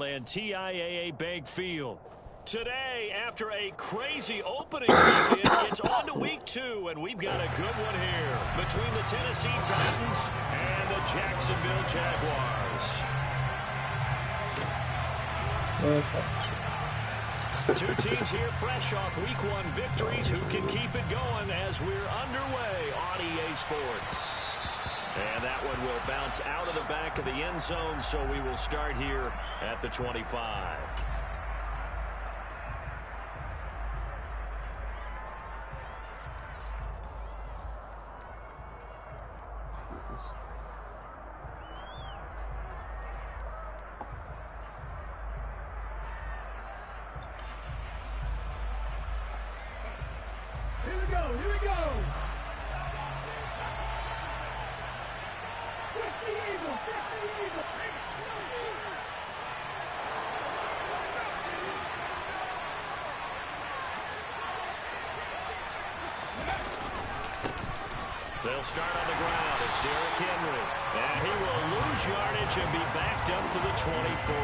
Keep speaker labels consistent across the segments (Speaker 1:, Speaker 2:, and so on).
Speaker 1: And TIAA Bank Field. Today, after a crazy opening weekend, it's on to week 2, and we've got a good one here between the Tennessee Titans and the Jacksonville Jaguars. Two teams here fresh off week 1 victories who can keep it going as we're underway on EA Sports. And that one will bounce out of the back of the end zone, so we will start here at the 25.
Speaker 2: Here we go.
Speaker 1: They'll start on the ground. It's Derrick Henry. And he will lose yardage and be backed up to the 24.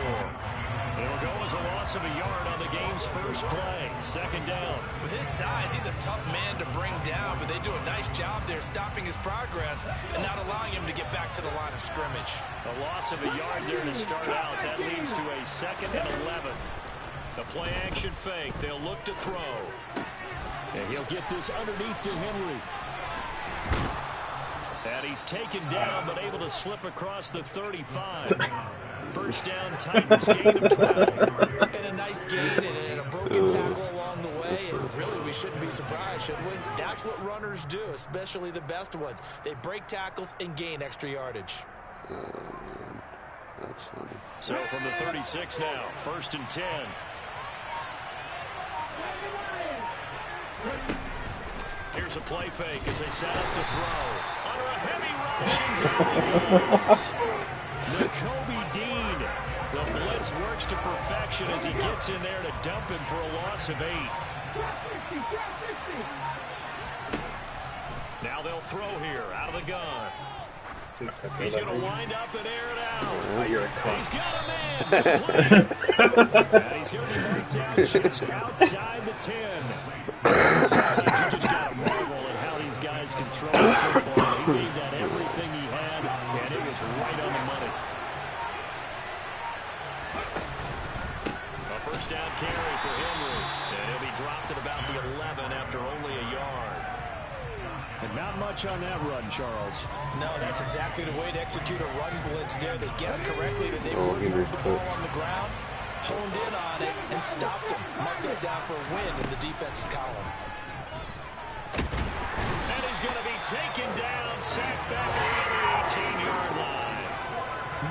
Speaker 1: It'll go as a loss of a yard on the game's first play. Second down.
Speaker 3: With his size, he's a tough man to bring down, but they do a nice job there stopping his progress and not allowing him to get back to the line of scrimmage.
Speaker 1: A loss of a yard there to start out. That leads to a 2nd and 11. The play action fake. They'll look to throw. And he'll get this underneath to Henry. And he's taken down, but able to slip across the 35. First down, Titans, gain of 12.
Speaker 3: And a nice gain and a broken tackle along the way. And really, we shouldn't be surprised, should we? That's what runners do, especially the best ones. They break tackles and gain extra yardage.
Speaker 4: That's funny.
Speaker 1: So from the 36 now, 1st and 10. Here's a play fake as they set up to throw. Under a heavy rush and down he goes. Kobe Dean. The blitz works to perfection as he gets in there to dump him for a loss of 8. Now they'll throw here out of the gun. He's going to wind up and air it out. He's got a man complete. And he's going to be marked down just outside the 10. Sometimes you just got to marvel at how these guys can throw the football. He gave that everything he had, and it was right on the money. A first down carry for Henry. And he'll be dropped at about the 11 after only a yard. And not much on that run, Charles.
Speaker 3: No, that's exactly the way to execute a run blitz there. They guessed correctly that they would move the ball on the ground, honed in on it, and stopped him. Marked that down for a win in the defense's column.
Speaker 1: And he's going to be taken down, sacked back around the 18-yard line.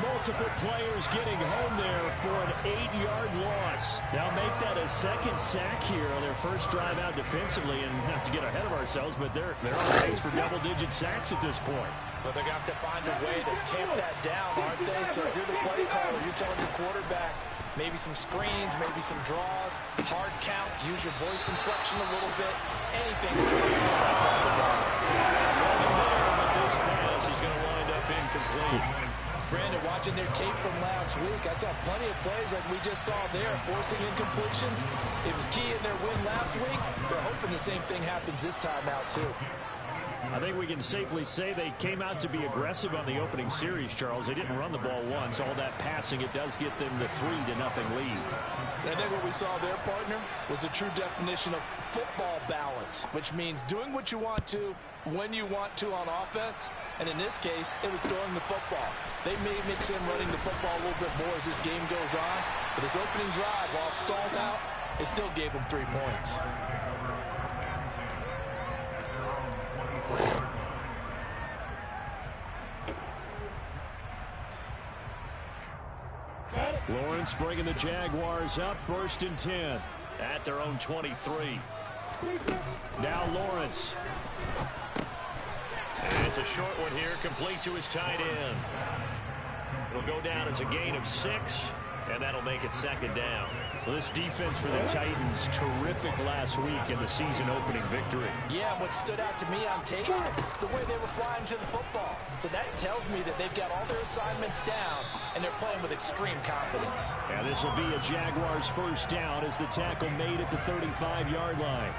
Speaker 1: Multiple players getting home there for an 8-yard loss. Now make that a 2nd sack here on their first drive out defensively. And not to get ahead of ourselves, but they're on pace for double-digit sacks at this point.
Speaker 3: Well, they're going to have to find a way to tamp that down, aren't they? So if you're the play caller, you're telling your quarterback, maybe some screens, maybe some draws, hard count, use your voice inflection a little bit, anything to try to slow that pressure down.
Speaker 1: Falling there, but this pass is going to wind up incomplete.
Speaker 3: Brandon, watching their tape from last week, I saw plenty of plays like we just saw there, forcing incompletions. It was key in their win last week. They're hoping the same thing happens this time out, too.
Speaker 1: I think we can safely say they came out to be aggressive on the opening series, Charles. They didn't run the ball once. All that passing, it does get them the 3-0 lead.
Speaker 3: I think what we saw there, partner, was a true definition of football balance, which means doing what you want to, when you want to on offense. And in this case, it was throwing the football. They may mix in running the football a little bit more as this game goes on. But this opening drive, while it stalled out, it still gave them 3 points.
Speaker 1: Lawrence bringing the Jaguars up, 1st and 10 at their own 23. Now Lawrence. And it's a short one here, complete to his tight end. It'll go down as a gain of 6, and that'll make it 2nd down. Well, this defense for the Titans, terrific last week in the season-opening victory.
Speaker 3: Yeah, what stood out to me on tape, the way they were flying to the football. So that tells me that they've got all their assignments down, and they're playing with extreme confidence.
Speaker 1: And this will be a Jaguars first down as the tackle made at the 35-yard line.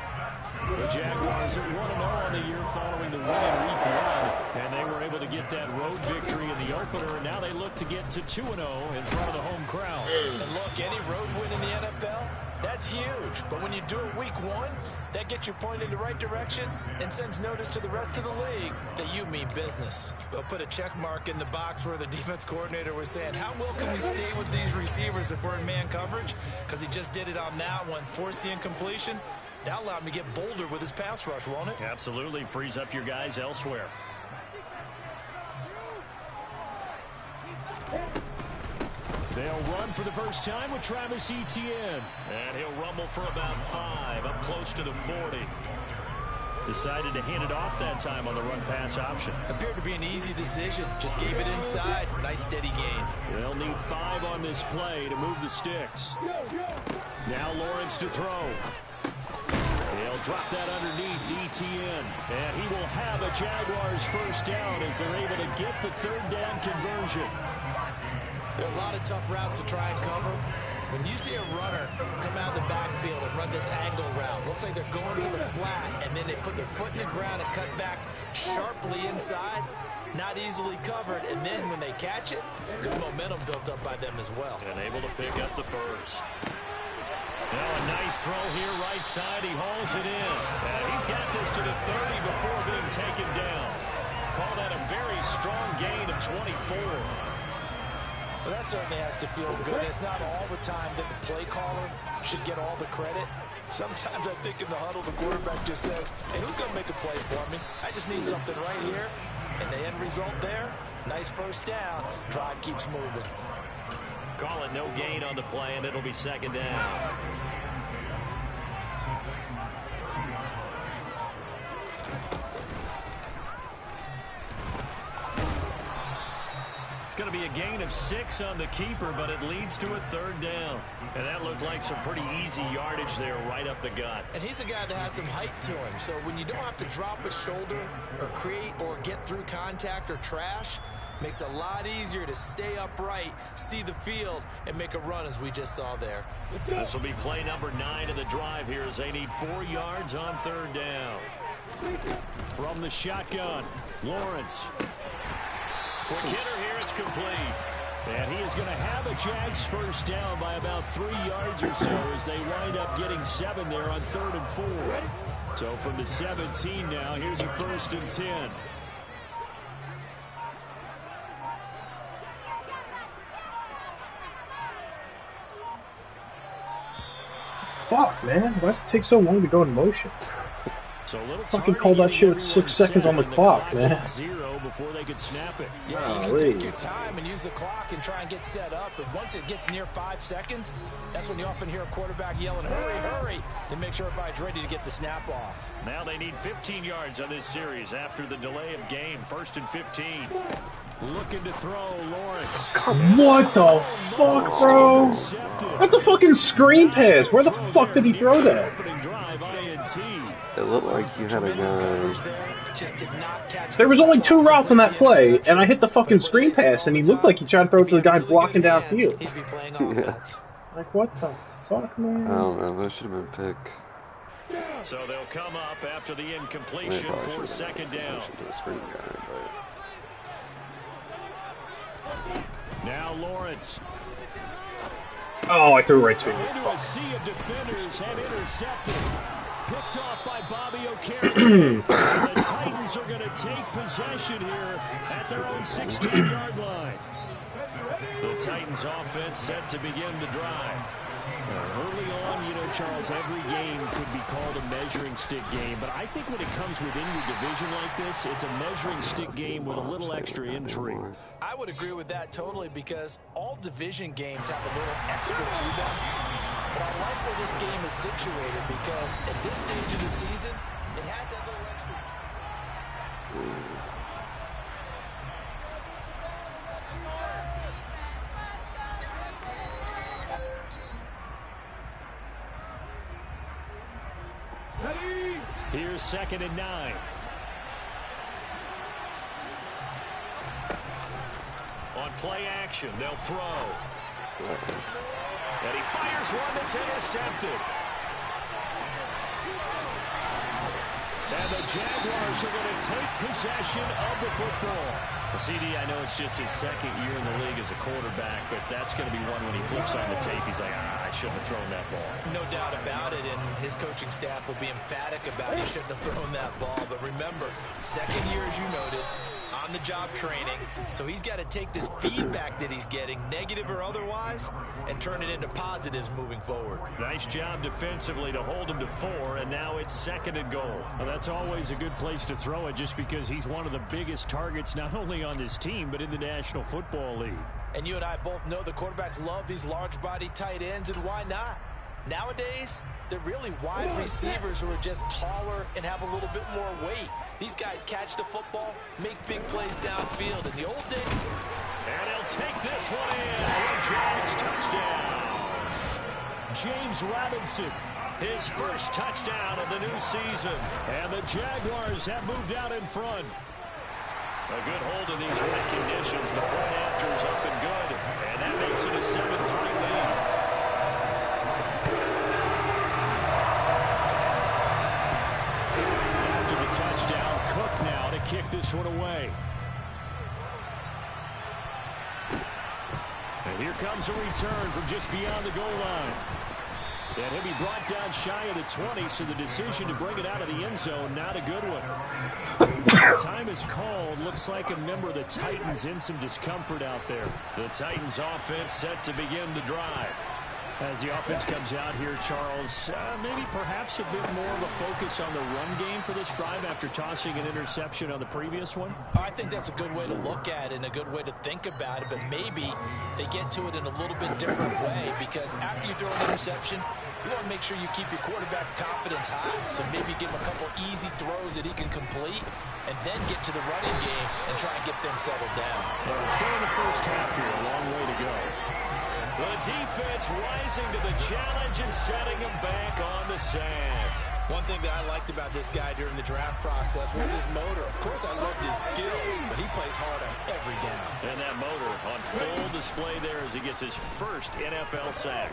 Speaker 1: The Jaguars are 1-0 on the year following the win in Week 1, and they were able to get that road victory in the opener, and now they look to get to 2-0 in front of the home crowd.
Speaker 3: And look, any road win in the NFL, that's huge. But when you do it Week 1, that gets you pointed in the right direction and sends notice to the rest of the league that you mean business. We'll put a check mark in the box where the defense coordinator was saying, how well can we stay with these receivers if we're in man coverage? Because he just did it on that one, force the incompletion. That allowed him to get bolder with his pass rush, won't it?
Speaker 1: Absolutely. Frees up your guys elsewhere. They'll run for the first time with Travis Etienne. And he'll rumble for about 5, up close to the 40. Decided to hand it off that time on the run-pass option.
Speaker 3: Appeared to be an easy decision. Just gave it inside. Nice steady gain.
Speaker 1: They'll need 5 on this play to move the sticks. Now Lawrence to throw. He'll drop that underneath to Etienne. And he will have a Jaguars first down as they're able to get the third down conversion.
Speaker 3: There are a lot of tough routes to try and cover. When you see a runner come out of the backfield and run this angle route, looks like they're going to the flat, and then they put their foot in the ground and cut back sharply inside. Not easily covered, and then when they catch it, good momentum built up by them as well.
Speaker 1: And able to pick up the first. Now a nice throw here, right side. He hauls it in. And he's got this to the 30 before being taken down. Call that a very strong gain of 24.
Speaker 3: Well, that certainly has to feel good. It's not all the time that the play caller should get all the credit. Sometimes I think in the huddle, the quarterback just says, hey, who's going to make a play for me? I just need something right here. And the end result there, nice first down. Drive keeps moving.
Speaker 1: Calling no gain on the play, and it'll be second down. It's going to be a gain of 6 on the keeper, but it leads to a third down. And that looked like some pretty easy yardage there right up the gut.
Speaker 3: And he's a guy that has some height to him, so when you don't have to drop a shoulder or create or get through contact or trash, makes it a lot easier to stay upright, see the field, and make a run as we just saw there.
Speaker 1: This will be play number 9 of the drive here as they need 4 yards on third down. From the shotgun, Lawrence. Quick hitter here, it's complete. And he is going to have a Jags first down by about 3 yards or so as they wind up getting 7 there on 3rd and 4. So from the 17 now, here's a 1st and 10.
Speaker 2: Fuck, man. Why does it take so long to go in motion?
Speaker 1: So
Speaker 2: fucking call that shit with 6 seconds on the clock, man.
Speaker 1: 0 before they could snap it.
Speaker 3: Yeah, you can take your time and use the clock and try and get set up, but once it gets near 5 seconds, that's when you often hear a quarterback yelling, hurry, hurry, to make sure everybody's ready to get the snap off.
Speaker 1: Now they need 15 yards on this series after the delay of game. 1st and 15. Looking to throw, Lawrence.
Speaker 2: What the fuck, bro? That's a fucking screen pass. Where the fuck did he throw that?
Speaker 4: It looked like you had a guy.
Speaker 2: There was only 2 routes on that play, and I hit the fucking screen pass, and he looked like he tried to throw it to the guy blocking downfield.
Speaker 4: Yeah.
Speaker 2: Like, what the fuck, man?
Speaker 4: I don't know. That should have been a pick.
Speaker 1: So they'll come up after the incompletion for 2nd down. Now Lawrence.
Speaker 2: Oh, I threw right to him.
Speaker 1: Into a sea of defenders and intercepted. Picked off by Bobby O'Carroll. The Titans are going to take possession here at their own 16-yard line. The Titans offense set to begin the drive. Early on, you know, Charles, every game could be called a measuring stick game, but I think when it comes within your division like this, it's a measuring stick game with a little extra intrigue.
Speaker 3: I would agree with that totally because all division games have a little extra to them. But I like where this game is situated because at this stage of the season, it has that little extra.
Speaker 1: Here's 2nd and 9. On play action. They'll throw. And he fires one that's intercepted. And the Jaguars are going to take possession of the football. CD, I know it's just his second year in the league as a quarterback, but that's going to be one when he flips on the tape. He's like, I shouldn't have thrown that ball.
Speaker 3: No doubt about it, and his coaching staff will be emphatic about he shouldn't have thrown that ball. But remember, second year, as you noted, on-the-job training. So he's got to take this feedback that he's getting, negative or otherwise, and turn it into positives moving forward.
Speaker 1: Nice job defensively to hold him to 4, and now it's 2nd and goal.
Speaker 5: Well, that's always a good place to throw it just because he's one of the biggest targets not only on this team but in the National Football League.
Speaker 3: And you and I both know the quarterbacks love these large-body tight ends, and why not? Nowadays, they're really wide receivers who are just taller and have a little bit more weight. These guys catch the football, make big plays downfield. In the old days...
Speaker 1: And he'll take this one in for a Giants touchdown. James Robinson, his first touchdown of the new season. And the Jaguars have moved out in front. A good hold of these wet conditions. The point after is up and good. And that makes it a 7-3 lead.
Speaker 5: After the touchdown, Cook now to kick this one away. And here comes a return from just beyond the goal line. And he'll be brought down shy of the 20, so the decision to bring it out of the end zone, not a good one. Time is called. Looks like a member of the Titans in some discomfort out there.
Speaker 1: The Titans offense set to begin the drive.
Speaker 5: As the offense comes out here, Charles, maybe perhaps a bit more of a focus on the run game for this drive after tossing an interception on the previous one?
Speaker 3: I think that's a good way to look at it and a good way to think about it, but maybe they get to it in a little bit different way, because after you throw an interception, you want to make sure you keep your quarterback's confidence high. So maybe give him a couple easy throws that he can complete and then get to the running game and try and get things settled down.
Speaker 5: Well, still in the first half here, a long way to go.
Speaker 1: The defense rising to the challenge and setting him back on the sand.
Speaker 3: One thing that I liked about this guy during the draft process was his motor. Of course, I loved his skills, but he plays hard on every down.
Speaker 1: And that motor on full display there as he gets his first NFL sack.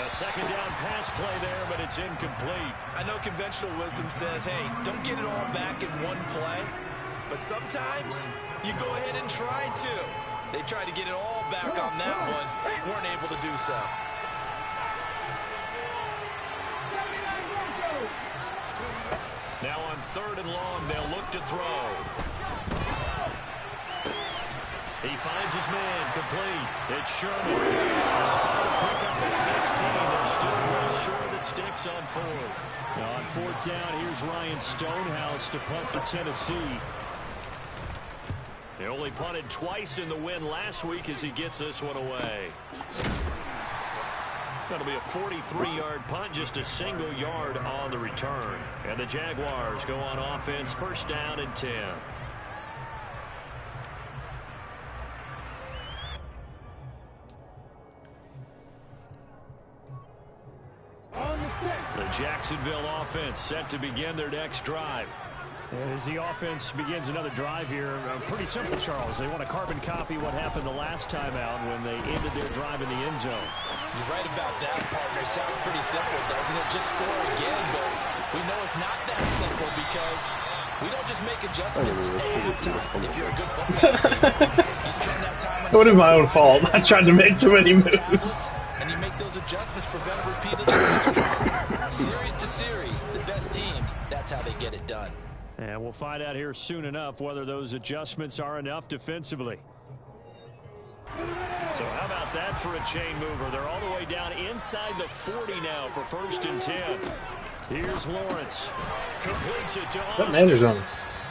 Speaker 1: A second down pass play there, but it's incomplete.
Speaker 3: I know conventional wisdom says, hey, don't get it all back in one play. But sometimes you go ahead and try to. They tried to get it all back on that one. Weren't able to do so.
Speaker 1: Now on 3rd and long, they'll look to throw. He finds his man, complete. It's Sherman. The spot pick up at 16. They're still well short of the sticks on 4th.
Speaker 5: Now on 4th down, here's Ryan Stonehouse to punt for Tennessee.
Speaker 1: They only punted twice in the win last week as he gets this one away. That'll be a 43-yard punt, just a single yard on the return. And the Jaguars go on offense, 1st down and 10. The Jacksonville offense set to begin their next drive.
Speaker 5: As the offense begins another drive here, pretty simple, Charles. They want to carbon copy what happened the last time out when they ended their drive in the end zone.
Speaker 3: You're right about that, partner. Sounds pretty simple, doesn't it? Just score again, but we know it's not that simple because we don't just make adjustments every time. If you're a good football team, you spend that time on
Speaker 2: It was my own fault. I tried to make too many moves.
Speaker 3: And you make those adjustments, prevent repeated series to series. The best teams, that's how they get it done.
Speaker 5: And we'll find out here soon enough whether those adjustments are enough defensively.
Speaker 1: So how about that for a chain mover? They're all the way down inside the 40 now for 1st and 10.
Speaker 5: Here's Lawrence.
Speaker 1: Completes it to
Speaker 2: That matters on him.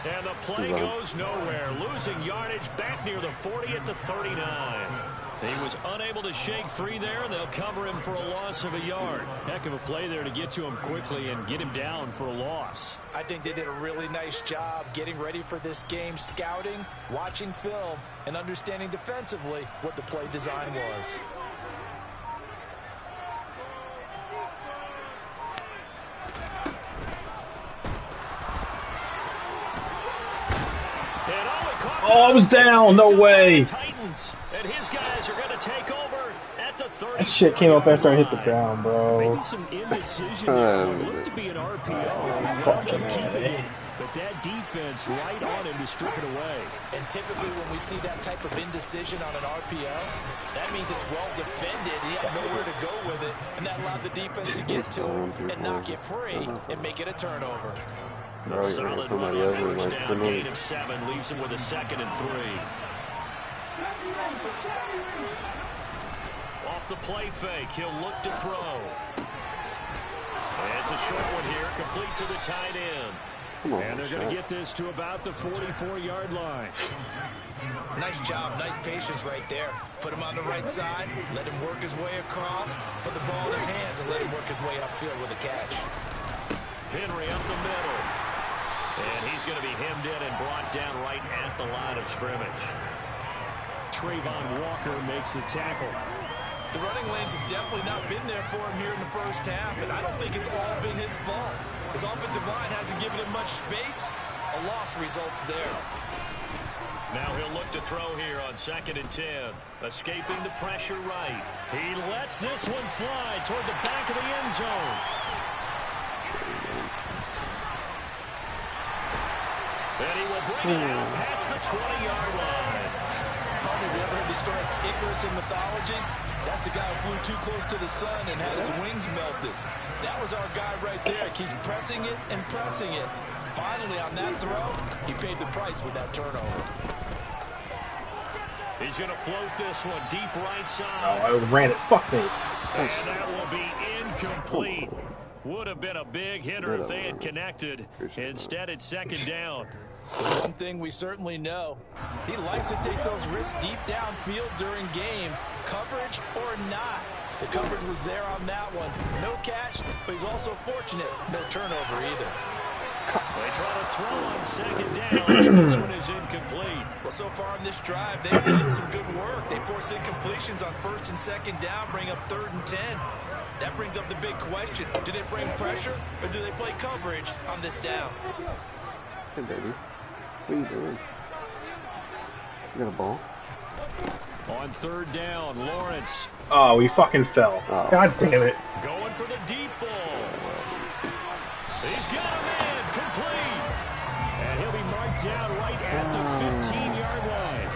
Speaker 1: And the play goes nowhere. Losing yardage back near the 40 at the 39. He was unable to shake free there, and they'll cover him for a loss of a yard.
Speaker 5: Heck of a play there to get to him quickly and get him down for a loss.
Speaker 3: I think they did a really nice job getting ready for this game, scouting, watching film, and understanding defensively what the play design was.
Speaker 2: Oh, I was down. No way.
Speaker 5: Titans, and his guys are going to take over at the 30.
Speaker 2: That shit came up after I hit the ground, bro.
Speaker 5: Maybe some indecision there. Looked to be an RPO.
Speaker 2: Fucking A.
Speaker 5: But that defense right on him to strip it away.
Speaker 3: And typically when we see that type of indecision on an RPO, that means it's well defended. He had nowhere to go with it, and that allowed the defense to get to him and knock it free and make it a turnover.
Speaker 5: A solid run on first down, gain of 7, leaves him with a 2nd and 3. Off the play fake, he'll look to throw. And it's a short one here, complete to the tight end. And they're going to get this to about the 44-yard line.
Speaker 3: Nice job, nice patience right there. Put him on the right side, let him work his way across, put the ball in his hands and let him work his way upfield with a catch.
Speaker 5: Henry up the middle. And he's going to be hemmed in and brought down right at the line of scrimmage. Trayvon Walker makes the tackle.
Speaker 3: The running lanes have definitely not been there for him here in the first half, and I don't think it's all been his fault. His offensive line hasn't given him much space. A loss results there.
Speaker 5: Now he'll look to throw here on 2nd and 10. Escaping the pressure right. He lets this one fly toward the back of the end zone. And he will bring it out past the 20-yard line.
Speaker 3: Have you ever heard the story of Icarus in mythology? That's the guy who flew too close to the sun and had his wings melted. That was our guy right there. Keeps pressing it and pressing it. Finally, on that throw, he paid the price with that turnover.
Speaker 5: He's going to float this one deep right side.
Speaker 2: Oh, I ran it. Fuck me.
Speaker 5: And that will be incomplete. Would have been a big hitter if they had connected. Instead, it's 2nd down.
Speaker 3: One thing we certainly know, he likes to take those risks deep downfield during games, coverage or not. The coverage was there on that one. No catch, but he's also fortunate. No turnover either.
Speaker 5: They try to throw on 2nd down, but this one is incomplete.
Speaker 3: Well, so far in this drive, they've done some good work. They force incompletions on 1st and 2nd down, bring up 3rd and 10. That brings up the big question. Do they bring pressure, or do they play coverage on this down?
Speaker 4: Hey, baby. What are you doing? You got a ball?
Speaker 5: On 3rd down, Lawrence.
Speaker 2: Oh, we fucking fell.
Speaker 4: Oh.
Speaker 2: God damn it.
Speaker 5: Going for the deep ball. He's got a man, complete. And he'll be marked down right at the 15-yard line.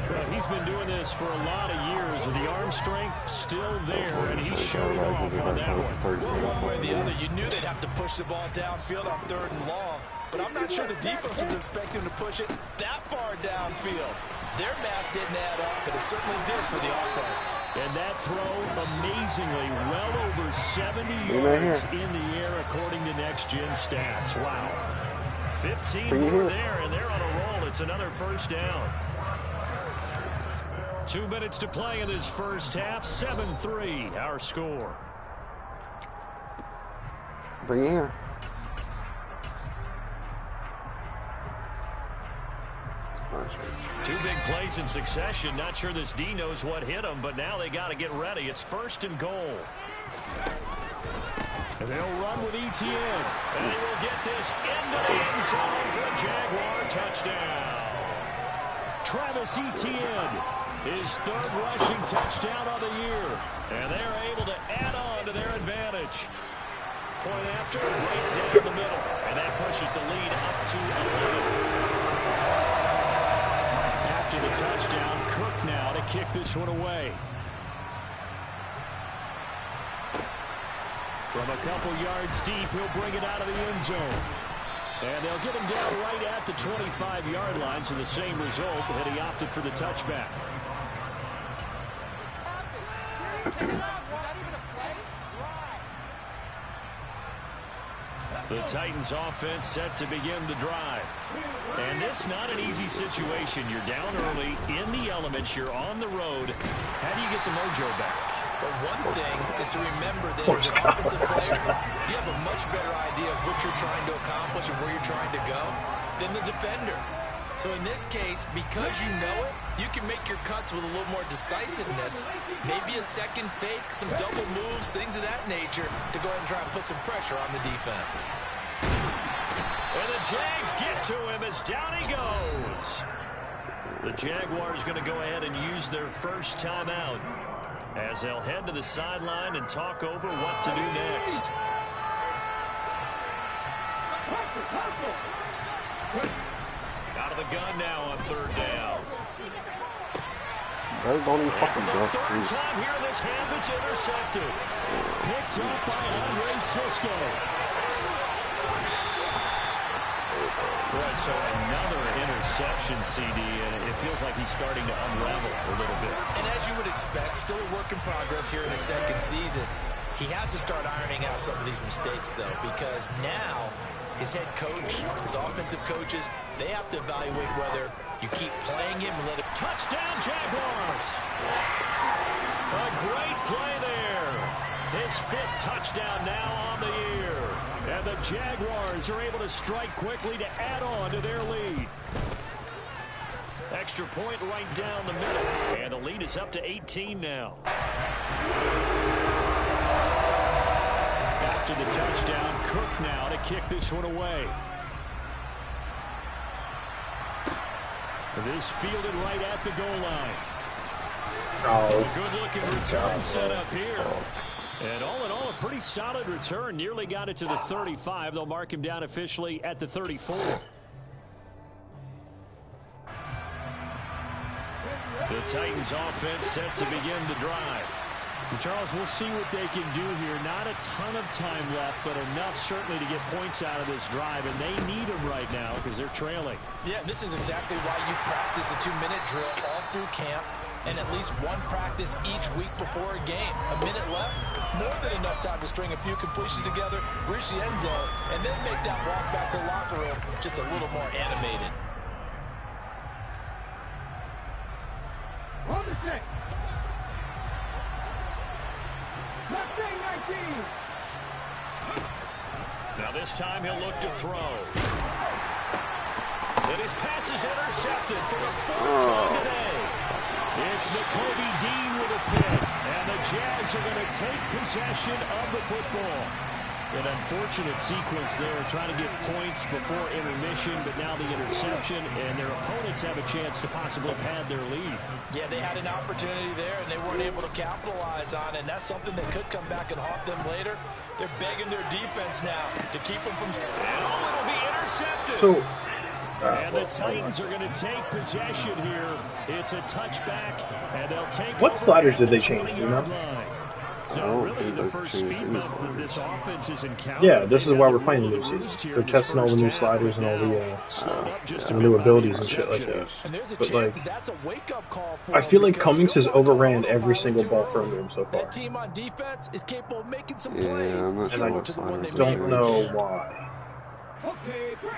Speaker 5: Well, he's been doing this for a lot of years with the arm strength still there, and he showed it off on that one.
Speaker 3: One way or the other, you knew they'd have to push the ball downfield on 3rd and long, but I'm not sure the defense was expecting to push it that far downfield. Their math didn't add up, but it certainly did for the offense.
Speaker 5: And that throw, amazingly, well over 70 yards in the air, according to next-gen stats. Wow. 15 more there, and they're on a roll. It's another 1st down. 2 minutes to play in this first half. 7-3, our score.
Speaker 4: Bring it here.
Speaker 5: Two big plays in succession. Not sure this D knows what hit him, but now they got to get ready. It's 1st and goal. And they'll run with Etienne. And he will get this into the end zone for a Jaguar touchdown. Travis Etienne, his 3rd rushing touchdown of the year. And they're able to add on to their advantage. Point after, right down the middle. And that pushes the lead up to 11. After the touchdown, Cook now to kick this one away. From a couple yards deep, he'll bring it out of the end zone. And they'll get him down right at the 25-yard line, so the same result that he opted for the touchback. The Titans offense set to begin the drive. And this not an easy situation. You're down early, in the elements, you're on the road. How do you get the mojo back?
Speaker 3: But one thing is to remember that as an offensive player, you have a much better idea of what you're trying to accomplish and where you're trying to go than the defender. So in this case, because you know it, you can make your cuts with a little more decisiveness. Maybe a second fake, some double moves, things of that nature to go ahead and try and put some pressure on the defense.
Speaker 5: And the Jags get to him as down he goes. The Jaguars going to go ahead and use their first timeout as they'll head to the sideline and talk over what to do next. Out of the gun now on third down.
Speaker 4: Don't even fucking
Speaker 5: For
Speaker 4: go.
Speaker 5: the third time here in this half, it's intercepted. Picked up by Andre Cisco. Right, so another interception, CD, and it feels like he's starting to unravel a little bit.
Speaker 3: And as you would expect, still a work in progress here in his second season. He has to start ironing out some of these mistakes, though, because now his head coach, his offensive coaches, they have to evaluate whether you keep playing him and let him.
Speaker 5: Touchdown, Jaguars! A great play there. His 5th touchdown now on the year. And the Jaguars are able to strike quickly to add on to their lead. Extra point right down the middle. And the lead is up to 18 now. After the touchdown, Cook now to kick this one away. This fielded right at the goal line.
Speaker 2: Oh.
Speaker 5: A good-looking return set up here. And all in all, a pretty solid return. Nearly got it to the 35. They'll mark him down officially at the 34. The Titans offense set to begin the drive. And Charles, we'll see what they can do here. Not a ton of time left, but enough certainly to get points out of this drive. And they need them right now because they're trailing.
Speaker 3: Yeah, this is exactly why you practice a 2-minute drill all through camp. And at least one practice each week before a game. A minute left, more than enough time to string a few completions together, reach the end zone, and then make that walk back to the locker room just a little more animated.
Speaker 6: On the stick. Left wing 19.
Speaker 5: Now this time he'll look to throw. And his pass is intercepted for the 4th time today. It's Nakobe Dean with a pick, and the Jags are going to take possession of the football. An unfortunate sequence there, trying to get points before intermission, but now the interception, and their opponents have a chance to possibly pad their lead.
Speaker 3: Yeah, they had an opportunity there, and they weren't able to capitalize on it, and that's something that could come back and haunt them later. They're begging their defense now to keep them from...
Speaker 5: And it'll be intercepted.
Speaker 2: So,
Speaker 5: and the Titans are going to take possession here. It's a touchback, and they'll take.
Speaker 2: What sliders did they change, you know?
Speaker 5: So really the first speed bump that this offense is encountering.
Speaker 2: Yeah, this is why we're playing new season. They're testing all the new sliders and all the new abilities and shit like that. But like,
Speaker 3: that's a wake-up call for
Speaker 2: I feel like Cummings has overran every single ball thrown to him so far.
Speaker 3: that team on defense is capable of making some
Speaker 4: Yeah,
Speaker 3: plays.
Speaker 4: I'm not sure
Speaker 3: similar
Speaker 4: what
Speaker 3: to the one they
Speaker 4: sliders
Speaker 3: made.
Speaker 2: Don't know why.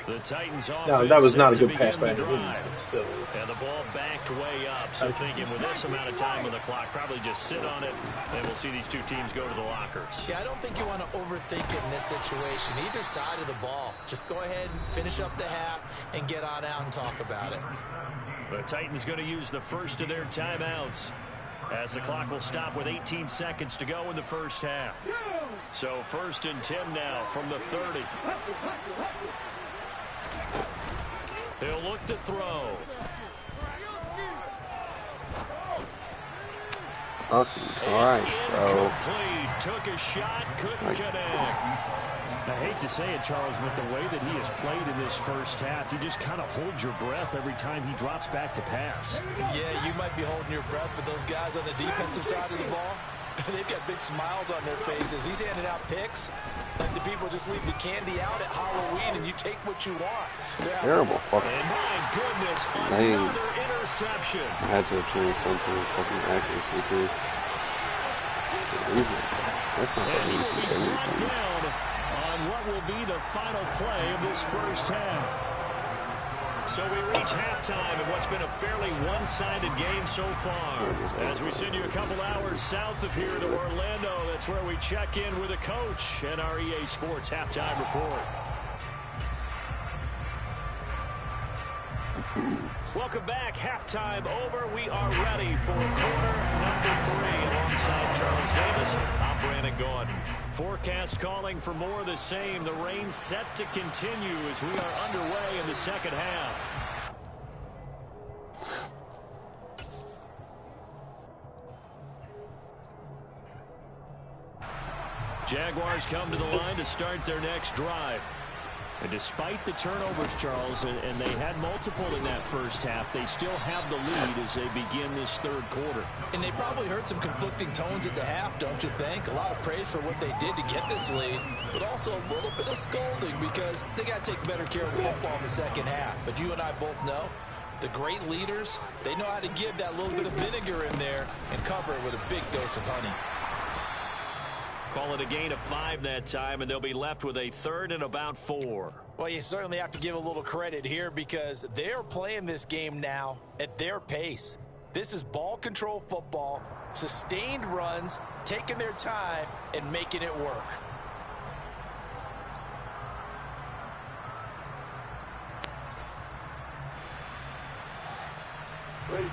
Speaker 5: The Titans
Speaker 2: No, that was not a
Speaker 5: set to
Speaker 2: good pass
Speaker 5: begin
Speaker 2: by
Speaker 5: the
Speaker 2: him.
Speaker 5: drive.
Speaker 2: Still.
Speaker 5: And the ball backed way up. So thinking with this amount of time on the clock, probably just sit on it, and we'll see these two teams go to the lockers.
Speaker 3: Yeah, I don't think you want to overthink it in this situation. Either side of the ball. Just go ahead and finish up the half and get on out and talk about it.
Speaker 5: The Titans going to use the first of their timeouts as the clock will stop with 18 seconds to go in the first half. So 1st and 10 now from the 30. He'll look to throw.
Speaker 4: Fucking Christ, bro.
Speaker 5: Incomplete. Took a shot, couldn't connect. I hate to say it, Charles, but the way that he has played in this first half, you just kind of hold your breath every time he drops back to pass.
Speaker 3: Yeah, you might be holding your breath, but those guys on the defensive side of the ball, they've got big smiles on their faces. He's handing out picks like the people just leave the candy out at Halloween and you take what you want.
Speaker 4: Terrible fucking.
Speaker 5: And my goodness,
Speaker 4: Dang.
Speaker 5: another interception.
Speaker 4: I had to have changed something with fucking accuracy too. That's not that
Speaker 5: And he will be
Speaker 4: easy.
Speaker 5: brought down on what will be the final play of this first half. So we reach halftime in what's been a fairly one-sided game so far. As we send you a couple hours south of here to Orlando, that's where we check in with a coach and our EA Sports halftime report. Welcome back. Halftime over. We are ready for quarter number 3 alongside Charles Davis. I'm Brandon Gordon. Forecast calling for more of the same. The rain set to continue as we are underway in the second half. Jaguars come to the line to start their next drive. And despite the turnovers, Charles, and they had multiple in that first half, they still have the lead as they begin this third quarter.
Speaker 3: And they probably heard some conflicting tones at the half, don't you think? A lot of praise for what they did to get this lead, but also a little bit of scolding because they got to take better care of the football in the second half. But you and I both know the great leaders, they know how to give that little bit of vinegar in there and cover it with a big dose of honey.
Speaker 5: Call it a gain of 5 that time, and they'll be left with a 3rd and about 4.
Speaker 3: Well, you certainly have to give a little credit here because they're playing this game now at their pace. This is ball control football, sustained runs, taking their time, and making it work.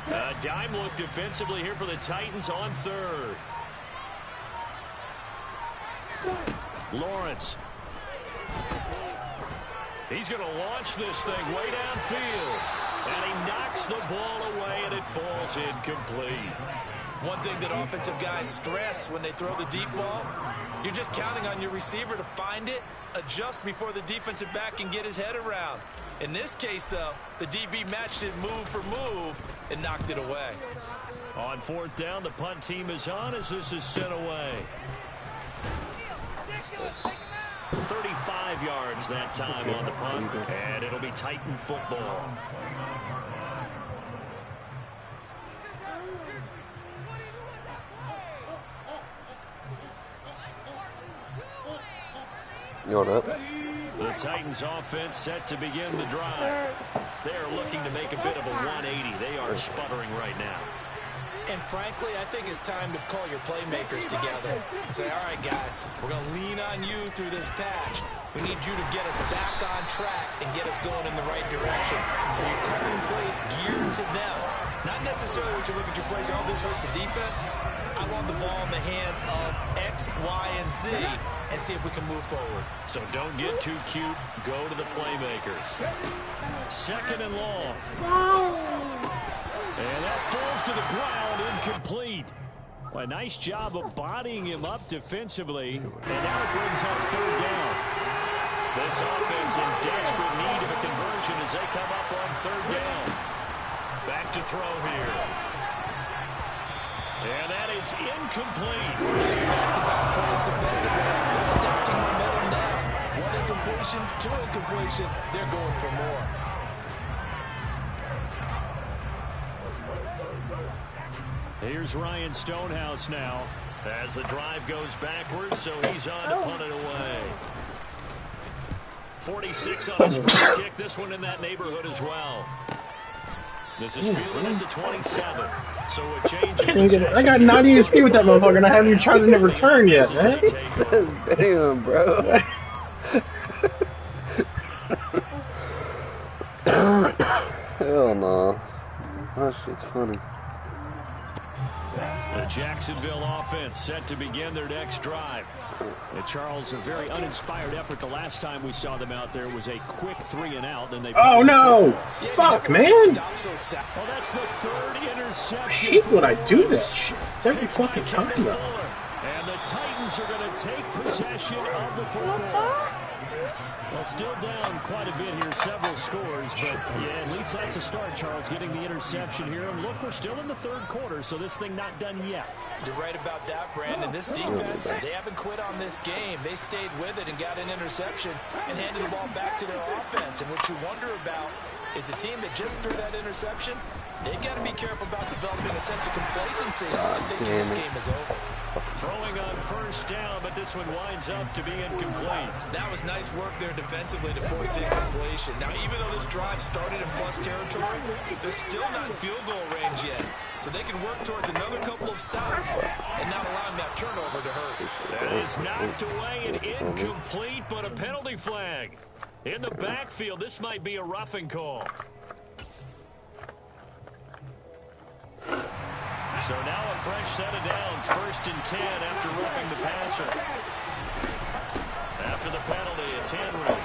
Speaker 5: A dime look defensively here for the Titans on 3rd. Lawrence. He's going to launch this thing way downfield. And he knocks the ball away, and it falls incomplete.
Speaker 3: One thing that offensive guys stress when they throw the deep ball, you're just counting on your receiver to find it, adjust before the defensive back can get his head around. In this case, though, the DB matched it move for move and knocked it away.
Speaker 5: On 4th down, the punt team is on as this is sent away. 35 yards that time on the punt, and it'll be Titan football.
Speaker 4: You know what?
Speaker 5: The Titans offense set to begin the drive. They are looking to make a bit of a 180. They are sputtering right now.
Speaker 3: And frankly, I think it's time to call your playmakers together and say, all right, guys, we're going to lean on you through this patch. We need you to get us back on track and get us going in the right direction. So you're calling plays geared to them. Not necessarily what you look at your plays, oh, this hurts the defense. I want the ball in the hands of X, Y, and Z and see if we can move forward.
Speaker 5: So don't get too cute. Go to the playmakers. 2nd and long. And that falls to the ground, incomplete. Well, a nice job of bodying him up defensively. And now it brings up 3rd down. This offense in desperate need of a conversion as they come up on 3rd down. Back to throw here. And that is incomplete.
Speaker 3: These back-to-back plays defensively. They're stacking momentum now. 1 incompletion, 2 incompletion. They're going for more.
Speaker 5: Here's Ryan Stonehouse now as the drive goes backwards, so he's on to punt it away. 46 on his first kick. This one in that neighborhood as well. This is fielded at the 27. So a change.
Speaker 2: I got 90 ESP with that motherfucker, and I haven't even tried to return yet, man.
Speaker 4: Damn, bro. Hell no. That shit's funny.
Speaker 5: The Jacksonville offense set to begin their next drive. And Charles, a very uninspired effort the last time we saw them out there was a quick 3-and-out. Then they
Speaker 2: oh no! Fuck, man!
Speaker 5: Well, that's the 3rd interception.
Speaker 2: I hate when I do that shit. It's every fucking time, though.
Speaker 5: And the Titans are going to take possession of the football. Well, still down quite a bit here, several scores, but yeah, at least that's a start, Charles, getting the interception here. And look, we're still in the 3rd quarter, so this thing not done yet.
Speaker 3: You're right about that, Brandon. This defense, they haven't quit on this game. They stayed with it and got an interception and handed the ball back to their offense. And what you wonder about is a team that just threw that interception, they've got to be careful about developing a sense of complacency and thinking this game is over.
Speaker 5: Throwing on 1st down, but this one winds up to be incomplete.
Speaker 3: That was nice work there defensively to force incompletion. Now, even though this drive started in plus territory, they're still not in field goal range yet. So they can work towards another couple of stops and not allowing that turnover to hurt.
Speaker 5: That is knocked away and incomplete, but a penalty flag. In the backfield, this might be a roughing call. So now a fresh set of downs, 1st and 10 after roughing the passer. After the penalty, it's Henry.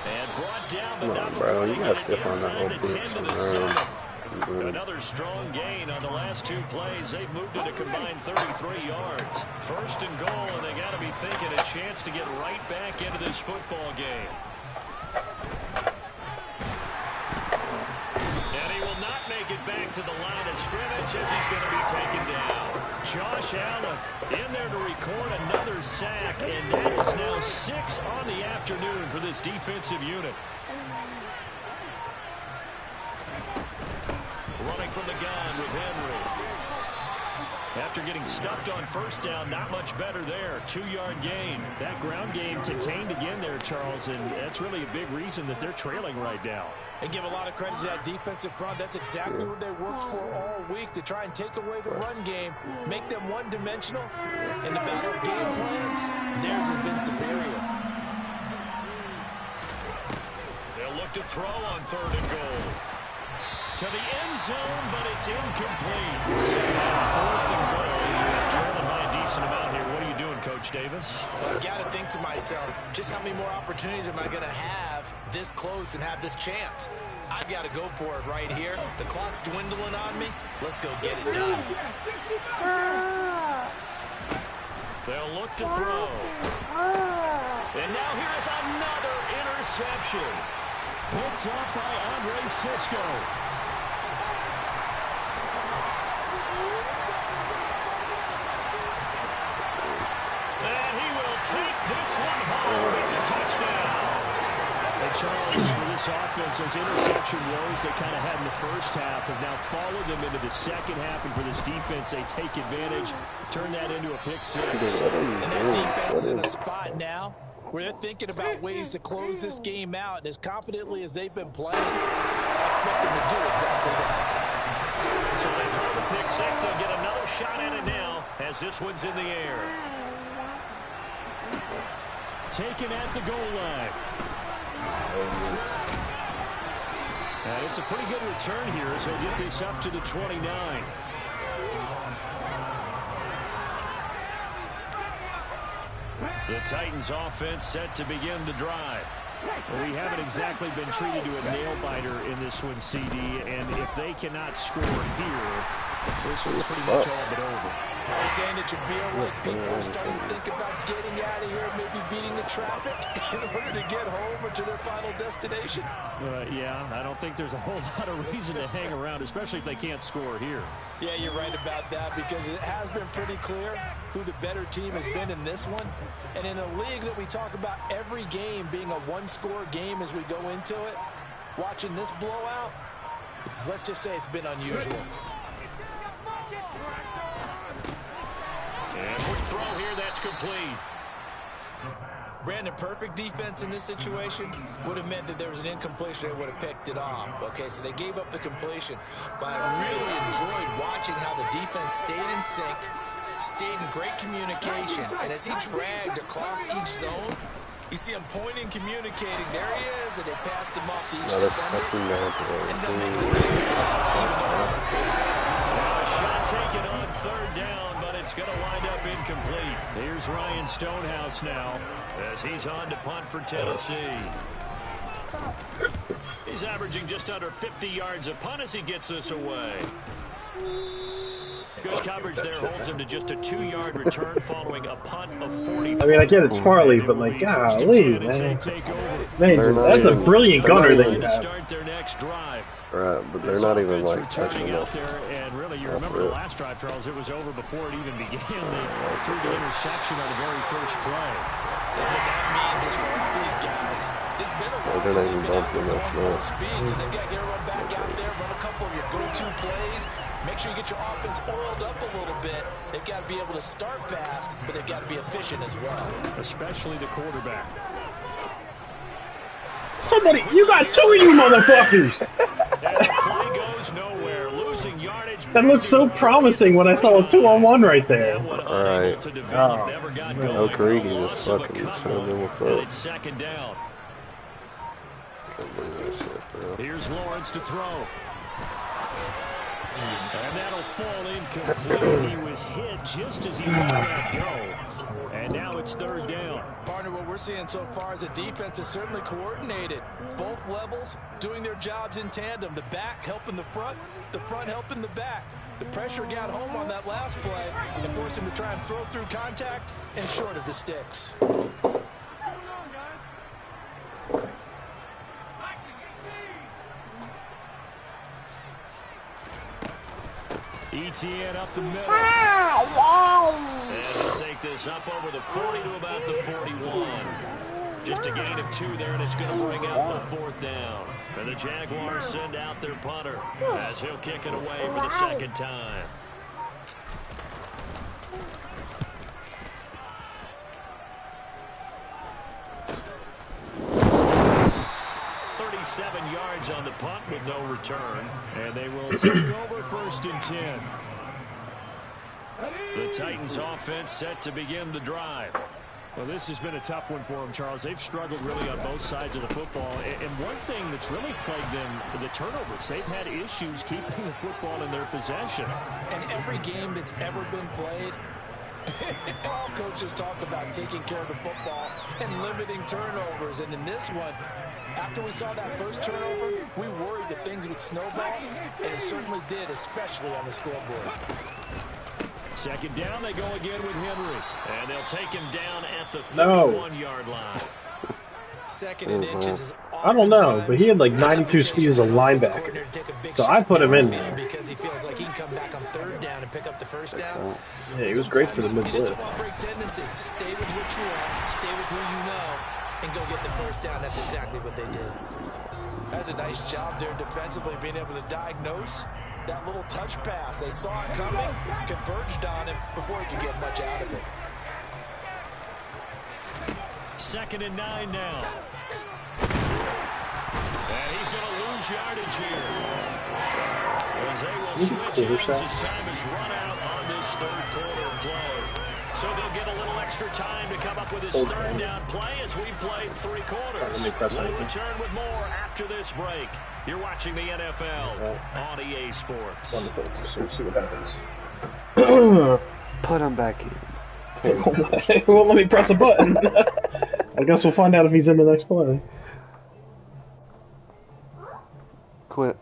Speaker 5: And brought down, but not
Speaker 4: bro, you
Speaker 5: before
Speaker 4: gotta step on that whole
Speaker 5: inside the 10 to the 7. Another strong gain on the last 2 plays. They've moved it a combined 33 yards. First and goal, and they got to be thinking a chance to get right back into this football game. And he will not make it back to the line of scrimmage as he's going to be taken down. Josh Allen in there to record another sack, and that is now 6 on the afternoon for this defensive unit. Running from the gun with Henry. After getting stuffed on first down, not much better there. 2-yard gain. That ground game contained again there, Charles, and that's really a big reason that they're trailing right now.
Speaker 3: And give a lot of credit to that defensive front. That's exactly what they worked for all week, to try and take away the run game, make them one-dimensional. In the battle of game plans, theirs has been superior.
Speaker 5: They'll look to throw on 3rd and goal. To the end zone, but it's incomplete. 4th and goal. Trailing by a decent amount here. What are you doing, Coach Davis?
Speaker 3: Well, I've got to think to myself, just how many more opportunities am I going to have this close and have this chance? I've got to go for it right here. The clock's dwindling on me. Let's go get it done.
Speaker 5: They'll look to throw. And now here is another interception. Picked up by Andre Cisco. Take this one home. It's a touchdown. And Charles, for this offense, those interception woes they kind of had in the first half have now followed them into the second half. And for this defense, they take advantage, turn that into a pick 6.
Speaker 3: And that defense is in a spot now where they're thinking about ways to close this game out. And as confidently as they've been playing, I expect them to do exactly that.
Speaker 5: So they throw the pick 6. They'll get another shot at it now as this one's in the air. Taken at the goal line. And it's a pretty good return here as he'll get this up to the 29. The Titans offense set to begin the drive. Well, we haven't exactly been treated to a nail-biter in this one, CD, and if they cannot score here, this one's pretty much all but over.
Speaker 3: Are you saying that you feel like people are starting to think about getting out of here, maybe beating the traffic in order to get home or to their final destination?
Speaker 5: Yeah, I don't think there's a whole lot of reason to hang around, especially if they can't score here.
Speaker 3: Yeah, you're right about that, because it has been pretty clear who the better team has been in this one. And in a league that we talk about every game being a one-score game as we go into it, watching this blowout, let's just say it's been unusual.
Speaker 5: And quick throw here, that's complete.
Speaker 3: Brandon, perfect defense in this situation would have meant that there was an incompletion. They would have picked it off. Okay, so they gave up the completion. But I really enjoyed watching how the defense stayed in sync, stayed in great communication. And as he dragged across each zone, you see him pointing, communicating. There he is, and they passed him off to each defender. Ended up making a nice play, even though it was complete.
Speaker 5: A shot taken on 3rd down, but it's going to wind up incomplete. Here's Ryan Stonehouse now as he's on to punt for Tennessee. He's averaging just under 50 yards a punt as he gets this away. Good coverage there holds him to just a 2-yard return following a punt of 40.
Speaker 2: I mean, I get it's Farley, but like, golly, man. That's a brilliant gunner that you have.
Speaker 5: Start their next drive.
Speaker 4: Right, but they're not even like touching
Speaker 5: out there, and really, you remember the last drive, Charles? It was over before it even began. They threw the interception on the very first play.
Speaker 3: What that means is for all these guys, it's been a while since they've been out there going full speed, so they've got to get everyone back out there, run a couple of your go-to plays, make sure you get your offense oiled up a little bit. They've got to be able to start fast, but they've got to be efficient as well.
Speaker 5: Especially the quarterback.
Speaker 2: Somebody, you got 2 of you motherfuckers!
Speaker 5: And the play goes nowhere, losing yardage.
Speaker 2: That looked so promising when I saw a 2-on-1 right there.
Speaker 4: Alright. Oh, Grady just fucking showed me what's up.
Speaker 5: It's 2nd down.
Speaker 4: Can't believe that shit, bro.
Speaker 5: Here's Lawrence to throw. And that'll fall incomplete. He was hit just as he let that go. And now it's third down.
Speaker 3: Partner, what we're seeing so far is a defense is certainly coordinated. Both levels doing their jobs in tandem. The back helping the front helping the back. The pressure got home on that last play and forced him to try and throw through contact and short of the sticks.
Speaker 5: ETN up the middle. And he'll take this up over the 40 to about the 41. Just a gain of 2 there, and it's going to bring up the 4th down. And the Jaguars send out their punter as he'll kick it away for the second time. Yards on the punt with no return, and they will take over 1st and 10. The Titans offense set to begin the drive.
Speaker 1: Well, this has been a tough one for them, Charles. They've struggled really on both sides of the football. And one thing that's really plagued them, the turnovers. They've had issues keeping the football in their possession.
Speaker 3: And every game that's ever been played, all coaches talk about taking care of the football and limiting turnovers. And in this one, after we saw that first turnover, we worried that things would snowball, and it certainly did, especially on the scoreboard.
Speaker 5: Second down, they go again with Henry. And they'll take him down at the 31-yard line.
Speaker 3: Second and inches is
Speaker 2: I don't know, but he had like 92 speed as a linebacker. So I put him in there.
Speaker 3: Because he feels like he can come back on 3rd down and pick up the 1st down.
Speaker 2: Yeah, he was great for the
Speaker 3: You
Speaker 2: mid-blitz.
Speaker 3: just don't want break tendency. Stay with what you want, stay with who you know, and go get the 1st down. That's exactly what they did. That's a nice job there defensively, being able to diagnose that little touch pass. They saw it coming, converged on him before he could get much out of it.
Speaker 5: 2nd and 9 now. And he's going to lose yardage here. As they will switch ends as time is run out on this 3rd quarter of play. So they'll get a little extra time to come up with his 3rd down play as we've played 3 quarters. We'll return with more after this break. You're watching the NFL on EA Sports.
Speaker 2: Wonderful. So see what happens.
Speaker 4: Put him back in.
Speaker 2: It won't let me press a button. I guess we'll find out if he's in the next play.
Speaker 4: Quit.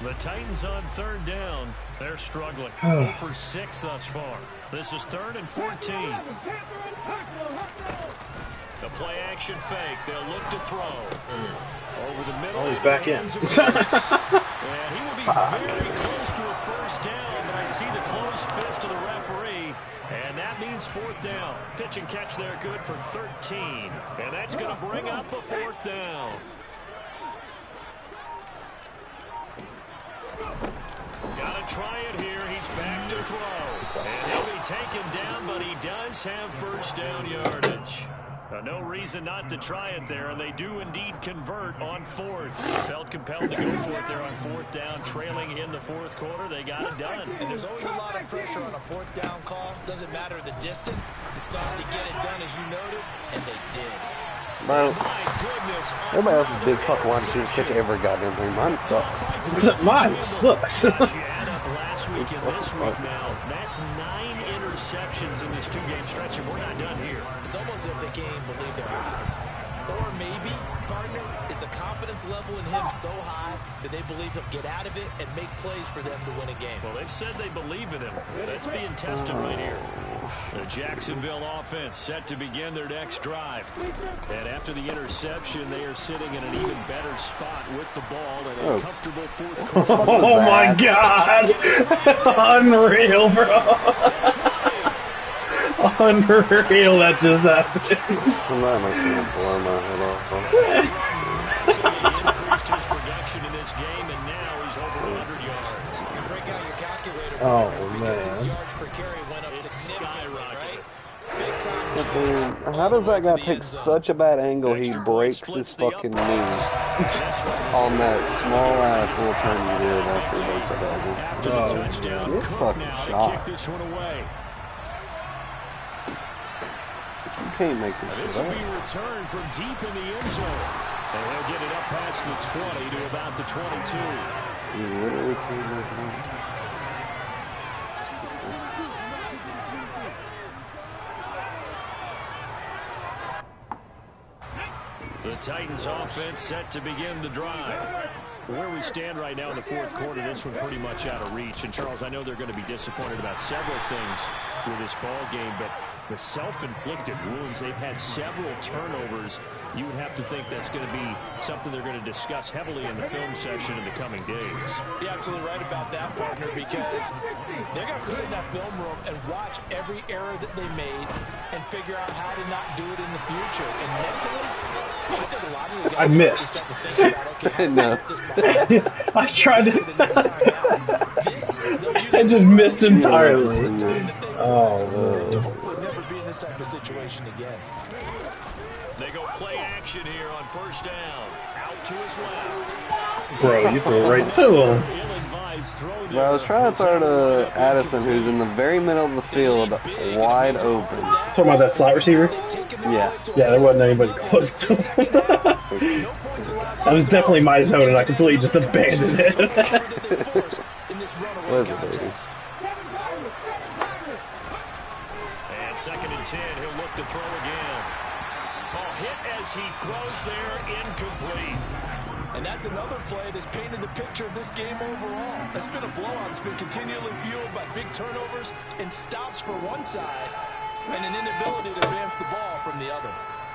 Speaker 5: The Titans on 3rd down. They're struggling. 0 for 6 thus far. This is 3rd and 14. The play action fake. They'll look to throw. Over the middle.
Speaker 2: Oh, he's back in.
Speaker 5: And he will be very close to a 1st down, but I see the closed fist of the referee. And that means 4th down. Pitch and catch there good for 13. And that's going to bring up a 4th down. Got to try it here. He's back to throw. And he'll be taken down, but he does have 1st down yardage. No reason not to try it there, and they do indeed convert on 4th. Felt compelled to go for it there on 4th down, trailing in the 4th quarter. They got it done.
Speaker 3: And there's always a lot of pressure on a 4th down call. Doesn't matter the distance. You stop to get it done, as you noted, and they did.
Speaker 4: Bro, everybody else is big fucking wide receivers catch every goddamn thing. Mine sucks.
Speaker 2: Mine sucks.
Speaker 5: You add up last week and this week now, that's 9 interceptions in this 2-game stretch, and we're not done here.
Speaker 3: It's almost as if they can't even believe their eyes. Or maybe, partner, is the confidence level in him so high that they believe he'll get out of it and make plays for them to win a game.
Speaker 5: Well, they've said they believe in him. That's being tested right here. The Jacksonville offense set to begin their next drive. And after the interception, they are sitting in an even better spot with the ball in a comfortable 4th quarter.
Speaker 2: Oh my God! Unreal, bro. Unreal, that just happened.
Speaker 4: I'm not going to blow my head off.
Speaker 5: He increased his production in this game, and now he's over 100 yards.
Speaker 3: You break out your calculator,
Speaker 2: Oh,
Speaker 3: because his
Speaker 2: man.
Speaker 3: yards per carry went up significantly, right?
Speaker 5: Skyrocketed.
Speaker 3: Big time.
Speaker 4: But dude, how does that guy take such a bad angle he breaks his fucking knee on that small ass little turn he did after he breaks that angle?
Speaker 5: After the touchdown,
Speaker 4: Get
Speaker 5: Cook
Speaker 4: fucking
Speaker 5: now to
Speaker 4: shot.
Speaker 5: kick this one away.
Speaker 4: can't make this
Speaker 5: This
Speaker 4: shit
Speaker 5: will
Speaker 4: up.
Speaker 5: be returned from deep in the end zone. And he'll get it up past the 20 to about the 22.
Speaker 4: You literally can't make it up. It's disgusting.
Speaker 5: The Titans offense set to begin the drive. Where we stand right now in the fourth quarter, this one pretty much out of reach. And Charles, I know they're going to be disappointed about several things with this ball game, but the self-inflicted wounds, they've had several turnovers. You would have to think that's going to be something they're going to discuss heavily in the film session in the coming days.
Speaker 3: You're absolutely right about that, partner, because they're going to have to sit in that film room and watch every error that they made and figure out how to not do it in the future. And mentally, I think a lot of the guys
Speaker 2: I missed.
Speaker 3: start to think about, okay,
Speaker 4: No.
Speaker 2: I tried to. I just missed entirely. Oh, Lord.
Speaker 3: Hopefully never be in this type of situation again.
Speaker 5: They go play action here on first down. Out to his left.
Speaker 2: Bro, you threw right to him.
Speaker 5: Ill-advised throw
Speaker 4: But I was trying to throw to Addison, who's in the very middle of the field, wide open.
Speaker 2: Talking about that slot receiver?
Speaker 4: Yeah.
Speaker 2: Yeah, there wasn't anybody close to him. That was definitely my zone, and I completely just abandoned it.
Speaker 4: What is it, baby?
Speaker 5: And 2nd and 10, he'll look to throw again. Ball hit as he throws there, incomplete.
Speaker 3: And that's another play that's painted the picture of this game overall. It's been a blowout. It's been continually fueled by big turnovers and stops for one side and an inability to advance the ball from the other.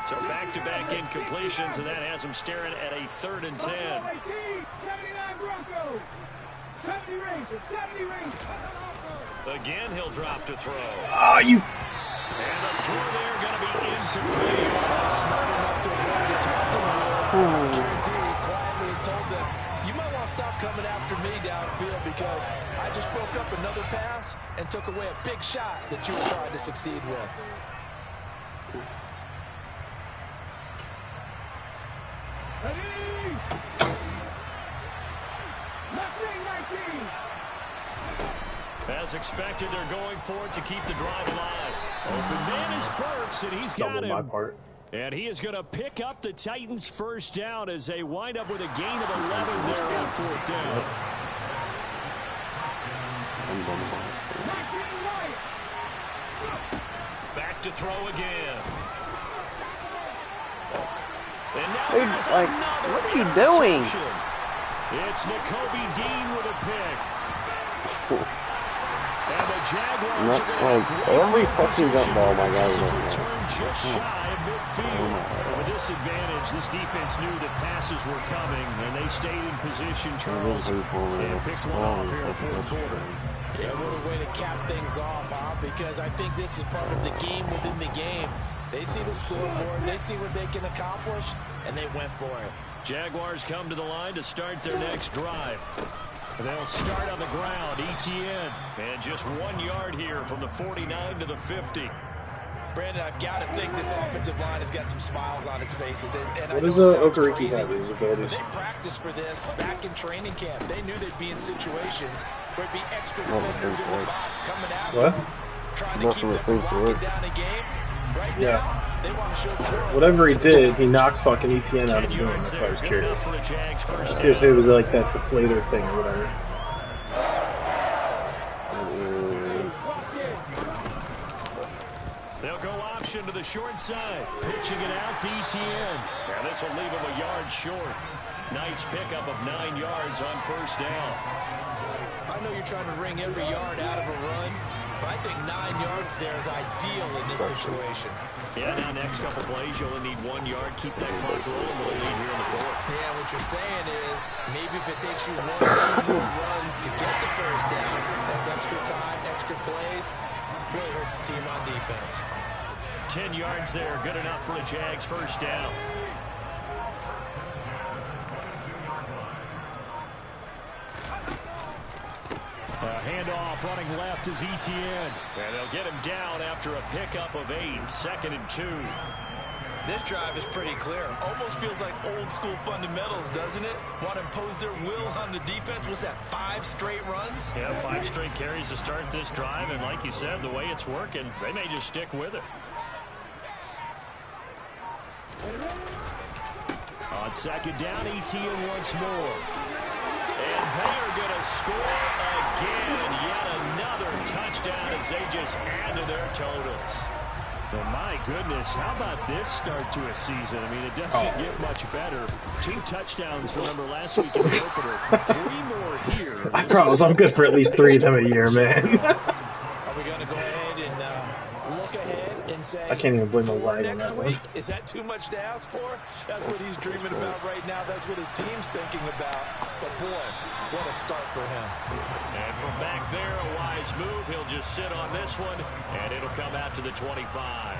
Speaker 5: So back-to-back incompletions, and that has him staring at a 3rd and 10.
Speaker 6: 79 Broncos. 70 Rangers. 70 Rangers.
Speaker 5: Again, he'll drop to throw.
Speaker 2: Oh, you.
Speaker 5: And the throw there going to be incomplete.
Speaker 3: Smart enough to avoid the taunting rule. Guaranteed, quietly has told them, you might want to stop coming after me downfield because I just broke up another pass and took away a big shot that you were trying to succeed with.
Speaker 6: Ready? Left wing 19.
Speaker 5: As expected, they're going for it to keep the drive alive. Open man is Burks, and he's got
Speaker 2: Double my
Speaker 5: him.
Speaker 2: part.
Speaker 5: And he is going to pick up the Titans' first down as they wind up with a gain of 11 there on 4th down.
Speaker 6: 19 White.
Speaker 5: Back to throw again. And now
Speaker 4: Dude,
Speaker 5: there's
Speaker 4: like,
Speaker 5: another
Speaker 4: what are you doing?
Speaker 5: interception. It's N'Kobe Dean with a pick. And the Jaguars
Speaker 4: Not
Speaker 5: are going
Speaker 4: like
Speaker 5: to
Speaker 4: every fucking jump ball my guy
Speaker 5: This
Speaker 4: was
Speaker 5: is
Speaker 4: on.
Speaker 5: returned just shy of midfield. With a disadvantage, this defense knew that passes were coming, and they stayed in position, Charles, and picked one off here in the fourth quarter.
Speaker 3: Yeah, what a way to cap things off, huh? Because I think this is part of the game within the game. They see the scoreboard, they see what they can accomplish, and they went for it.
Speaker 5: Jaguars come to the line to start their next drive. They'll start on the ground, ETN, and just 1 yard here from the 49 to the 50.
Speaker 3: Brandon, I've got to think this offensive line has got some smiles on its faces. And
Speaker 2: What
Speaker 3: I
Speaker 2: does
Speaker 3: know it sounds
Speaker 2: Okereke
Speaker 3: crazy,
Speaker 2: have in his
Speaker 3: but
Speaker 2: abilities?
Speaker 3: they practiced for this back in training camp. They knew they'd be in situations where it'd be extra
Speaker 4: Well,
Speaker 3: defenders in the
Speaker 4: right.
Speaker 3: box coming after
Speaker 2: What?
Speaker 3: them, trying to
Speaker 4: Nothing
Speaker 3: keep
Speaker 4: that
Speaker 3: them
Speaker 4: seems to
Speaker 3: from
Speaker 4: work.
Speaker 3: locking down a game. Right
Speaker 2: Yeah.
Speaker 3: now, they want to show the world.
Speaker 2: Whatever he did, he knocked fucking ETN out
Speaker 5: 10
Speaker 2: of the game.
Speaker 5: yards
Speaker 2: That's why I
Speaker 5: there,
Speaker 2: was
Speaker 5: good
Speaker 2: curious.
Speaker 5: enough for a Jags first
Speaker 2: If
Speaker 5: down.
Speaker 2: it was like that deflator thing or whatever.
Speaker 5: They'll go option to the short side, pitching it out to ETN. Now this will leave him a yard short. Nice pickup of 9 yards on first down.
Speaker 3: I know you're trying to wring every yard out of a run, but I think 9 yards there is ideal in this situation.
Speaker 5: Yeah, now next couple plays, you only need 1 yard. Keep that clock rolling with a lead here in the fourth.
Speaker 3: Yeah, what you're saying is maybe if it takes you 1 or 2 more runs to get the first down, that's extra time, extra plays, really hurts the team on defense.
Speaker 5: 10 yards there, good enough for a Jags first down. Handoff running left is ETN. And they'll get him down after a pickup of 8, 2nd and 2.
Speaker 3: This drive is pretty clear. Almost feels like old school fundamentals, doesn't it? Want to impose their will on the defense. Was that 5 straight runs?
Speaker 5: Yeah, 5 straight carries to start this drive. And like you said, the way it's working, they may just stick with it. On second down, ETN once more. And they are going to score again. Yet another touchdown as they just add to their totals. Well, my goodness, how about this start to a season? I mean, it doesn't get much better. 2 touchdowns, remember, last week in the opener. 3 more here.
Speaker 2: I promise I'm good for at least 3 of them a year, man.
Speaker 3: Are we going to go ahead and look ahead and say,
Speaker 2: I can't even blame the lag on
Speaker 3: next
Speaker 2: that
Speaker 3: week?
Speaker 2: one.
Speaker 3: Is that too much to ask for? That's what he's dreaming about right now. That's what his team's thinking about. But boy, what a start for him.
Speaker 5: And from back there, a wise move. He'll just sit on this one, and it'll come out to the 25.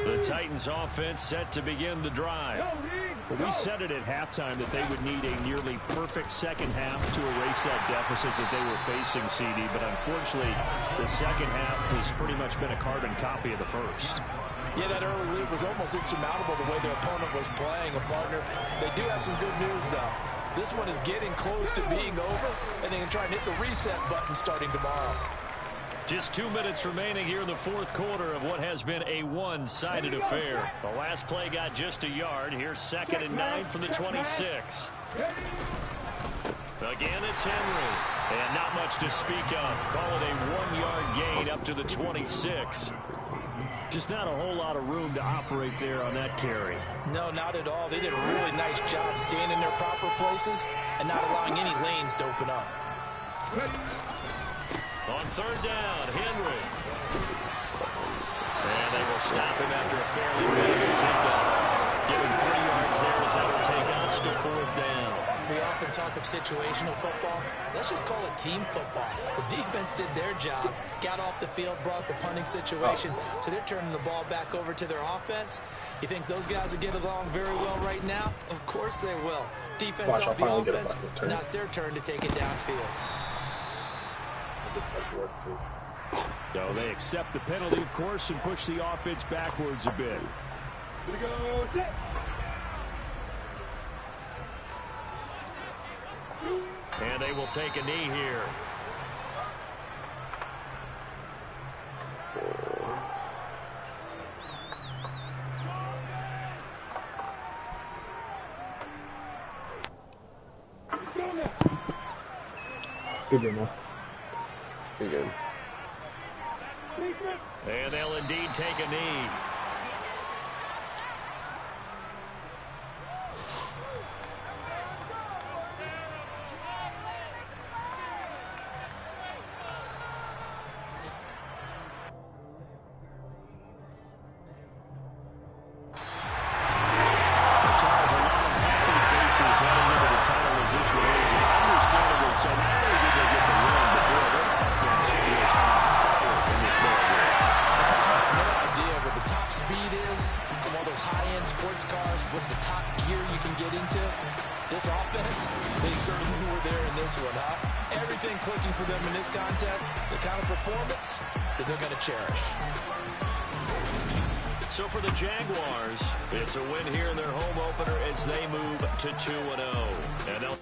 Speaker 5: The Titans offense set to begin the drive. Well, we said it at halftime that they would need a nearly perfect second half to erase that deficit that they were facing, CD. But unfortunately, the second half has pretty much been a carbon copy of the first.
Speaker 3: Yeah, that early lead was almost insurmountable the way their opponent was playing. A partner, they do have some good news, though. This one is getting close to being over, and they can try and hit the reset button starting tomorrow.
Speaker 5: Just 2 minutes remaining here in the fourth quarter of what has been a one-sided affair. The last play got just a yard. Here's 2nd and 9 from the 26. Again, it's Henry. And not much to speak of. Call it a 1-yard gain up to the 26. Just not a whole lot of room to operate there on that carry.
Speaker 3: No, not at all. They did a really nice job staying in their proper places and not allowing any lanes to open up.
Speaker 5: On 3rd down, Henry. And they will stop him after a fairly minimal pickup. Give him 3 yards there as that will take us to 4th down.
Speaker 3: We often talk of situational football. Let's just call it team football. The defense did their job, got off the field, brought the punting situation, so they're turning the ball back over to their offense. You think those guys will get along very well right now? Of course they will. Defense off the offense, now it's their turn to take it downfield.
Speaker 5: So they accept the penalty, of course, and push the offense backwards a bit. And they will take a knee here.
Speaker 2: Good game,
Speaker 4: Be good.
Speaker 5: And they'll indeed take a knee.
Speaker 3: What's the top gear you can get into? This offense, they certainly were there in this one, huh? Everything clicking for them in this contest, the kind of performance that they're going to cherish.
Speaker 5: So for the Jaguars, it's a win here in their home opener as they move to 2-0. And they'll